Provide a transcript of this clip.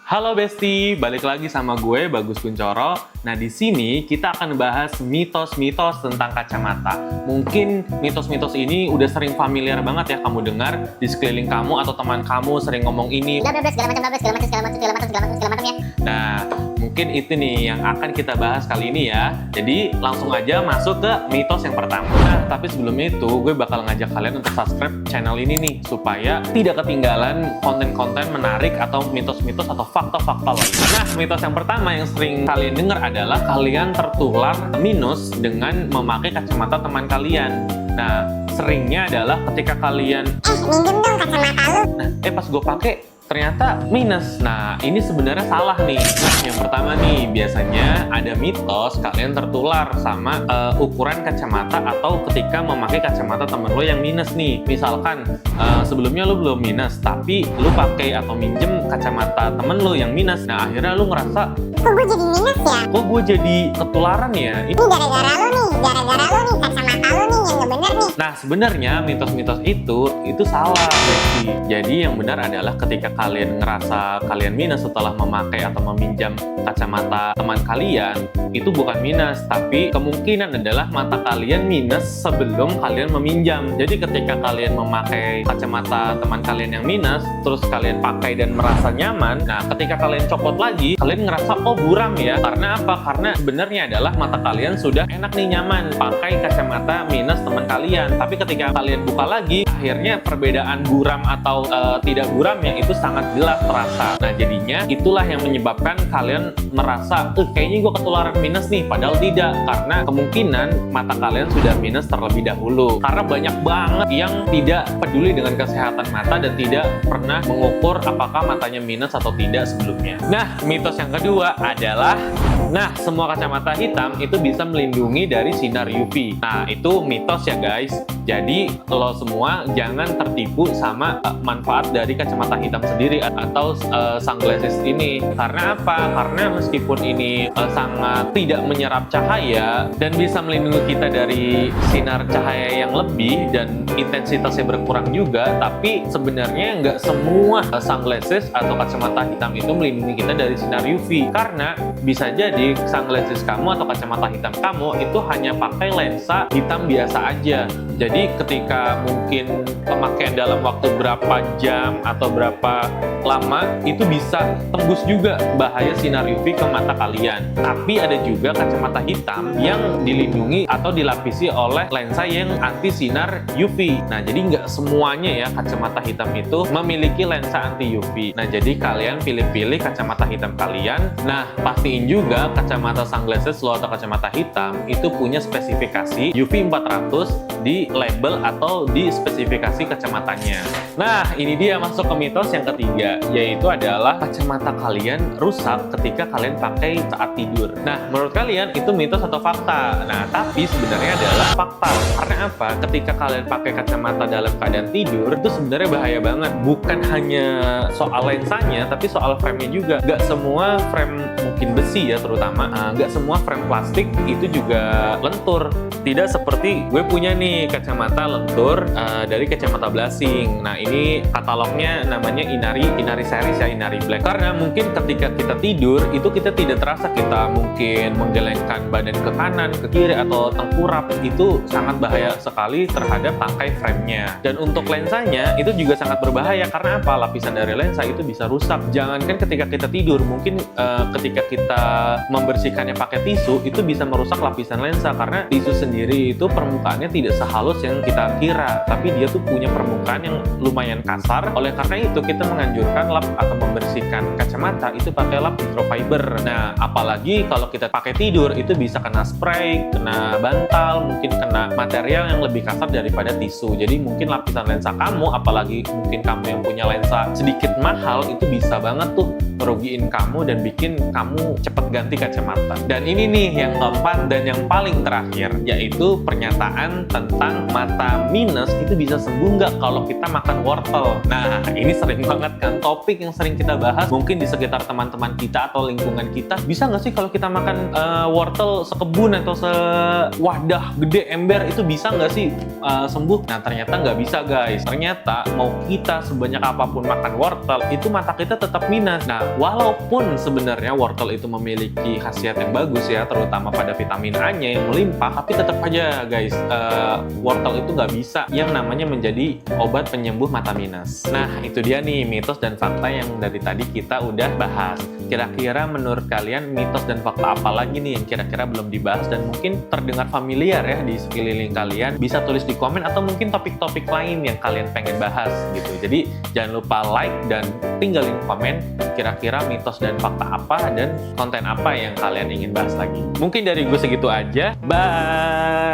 Halo Besti, balik lagi sama gue Bagus Kuncoro. Nah, di sini kita akan bahas mitos-mitos tentang kacamata. Mungkin mitos-mitos ini udah sering familiar banget ya kamu dengar di sekeliling kamu atau teman kamu sering ngomong ini. Segala macam ya. Nah, mungkin itu nih yang akan kita bahas kali ini ya. Jadi langsung aja masuk ke mitos yang pertama. Nah, tapi sebelum itu gue bakal ngajak kalian untuk subscribe channel ini nih supaya tidak ketinggalan konten-konten menarik atau mitos-mitos atau fakta-fakta lainnya. Nah, mitos yang pertama yang sering kalian dengar adalah kalian tertular minus dengan memakai kacamata teman kalian. Nah, seringnya adalah ketika kalian Minjem dong kacamata lu. Nah, pas gue pakai ternyata minus. Nah, ini sebenarnya salah nih. Nah, yang pertama nih, biasanya ada mitos kalian tertular sama ukuran kacamata atau ketika memakai kacamata temen lo yang minus nih. Misalkan sebelumnya lo belum minus, tapi lo pakai atau minjem kacamata temen lo yang minus. Nah, akhirnya lo ngerasa, Kok gue jadi minus ya? kok gue jadi ketularan ya? Ini gara-gara lu nih, kacamata lu nih yang gak bener nih. Nah, sebenarnya mitos-mitos itu salah, Besti. Jadi yang benar adalah ketika kalian ngerasa kalian minus setelah memakai atau meminjam kacamata teman kalian, itu bukan minus, tapi kemungkinan adalah mata kalian minus sebelum kalian meminjam. Jadi ketika kalian memakai kacamata teman kalian yang minus, terus kalian pakai dan merasa nyaman, nah ketika kalian copot lagi, kalian ngerasa, oh buram ya. Karena apa? Karena sebenarnya adalah mata kalian sudah enak nih, nyaman pakai kacamata minus teman kalian. Tapi ketika kalian buka lagi, akhirnya perbedaan buram atau tidak buramnya itu sangat jelas terasa. Nah, jadinya itulah yang menyebabkan kalian merasa, kayaknya gue ketularan minus nih, padahal tidak. Karena kemungkinan mata kalian sudah minus terlebih dahulu. Karena banyak banget yang tidak peduli dengan kesehatan mata dan tidak pernah mengukur apakah matanya minus atau tidak sebelumnya. Nah, mitos yang kedua adalah, nah, semua kacamata hitam itu bisa melindungi dari sinar UV. Nah, itu mitos ya guys. Jadi lo semua jangan tertipu sama manfaat dari kacamata hitam sendiri atau sunglasses ini. Karena apa? Karena meskipun ini sangat tidak menyerap cahaya dan bisa melindungi kita dari sinar cahaya yang lebih dan intensitasnya berkurang juga, tapi sebenarnya nggak semua sunglasses atau kacamata hitam itu melindungi kita dari sinar UV. Karena bisa jadi sunglasses kamu atau kacamata hitam kamu itu hanya pakai lensa hitam biasa aja. Jadi ketika mungkin pemakaian dalam waktu berapa jam atau berapa lama itu bisa tembus juga bahaya sinar UV ke mata kalian. Tapi ada juga kacamata hitam yang dilindungi atau dilapisi oleh lensa yang anti sinar UV. Nah, jadi nggak semuanya ya kacamata hitam itu memiliki lensa anti UV. Nah, jadi kalian pilih-pilih kacamata hitam kalian. Nah, pastiin juga kacamata sunglasses lo atau kacamata hitam itu punya spesifikasi UV 400 di label atau di spesifikasi kacamatanya. Nah, ini dia masuk ke mitos yang ketiga, yaitu adalah kacamata kalian rusak ketika kalian pakai saat tidur. Nah, menurut kalian itu mitos atau fakta? Nah, tapi sebenarnya adalah fakta. Karena apa? Ketika kalian pakai kacamata dalam keadaan tidur, itu sebenarnya bahaya banget. Bukan hanya soal lensanya, tapi soal frame-nya juga. Gak semua frame mungkin besi ya terutama, gak semua frame plastik itu juga lentur. Tidak seperti gue punya nih kacamata lentur dari kacamata blasing. Nah, ini katalognya namanya Inari series ya, Inari Black. Karena mungkin ketika kita tidur itu kita tidak terasa kita mungkin menggelengkan badan ke kanan, ke kiri atau tengkurap. Itu sangat bahaya sekali terhadap tangkai frame-nya. Dan untuk lensanya itu juga sangat berbahaya. Karena apa? Lapisan dari lensa itu bisa rusak. Jangankan ketika kita tidur, mungkin ketika kita membersihkannya pakai tisu itu bisa merusak lapisan lensa. Karena tisu sendiri itu permukaannya tidak sehalus yang kita kira, tapi dia tuh punya permukaan yang lumayan kasar. Oleh karena itu kita menganjurkan lap atau membersihkan kacamata itu pakai lap microfiber. Nah, apalagi kalau kita pakai tidur itu bisa kena spray, kena bantal, mungkin kena material yang lebih kasar daripada tisu. Jadi mungkin lapisan lensa kamu, apalagi mungkin kamu yang punya lensa sedikit mahal, itu bisa banget tuh merugiin kamu dan bikin kamu cepet ganti kacamata. Dan ini nih yang keempat dan yang paling terakhir, yaitu pernyataan tentang mata minus itu bisa sembuh nggak kalau kita makan wortel. Nah, ini sering banget kan topik yang sering kita bahas mungkin di sekitar teman-teman kita atau lingkungan kita. Bisa nggak sih kalau kita makan wortel sekebun atau sewadah gede ember itu bisa nggak sih sembuh? Nah, ternyata nggak bisa guys. Ternyata mau kita sebanyak apapun makan wortel itu mata kita tetap minus. Nah, walaupun sebenarnya wortel itu memiliki khasiat yang bagus ya, terutama pada vitamin A-nya yang melimpah, tapi tetap aja guys, wortel itu nggak bisa yang namanya menjadi obat penyembuh mata minus. Nah, itu dia nih mitos dan fakta yang dari tadi kita udah bahas. Kira-kira menurut kalian mitos dan fakta apa lagi nih yang kira-kira belum dibahas dan mungkin terdengar familiar ya di sekeliling kalian? Bisa tulis di komen atau mungkin topik-topik lain yang kalian pengen bahas gitu. Jadi jangan lupa like dan tinggalin komen kira-kira mitos dan fakta apa dan konten apa yang kalian ingin bahas lagi. Mungkin dari gue segitu aja. Bye!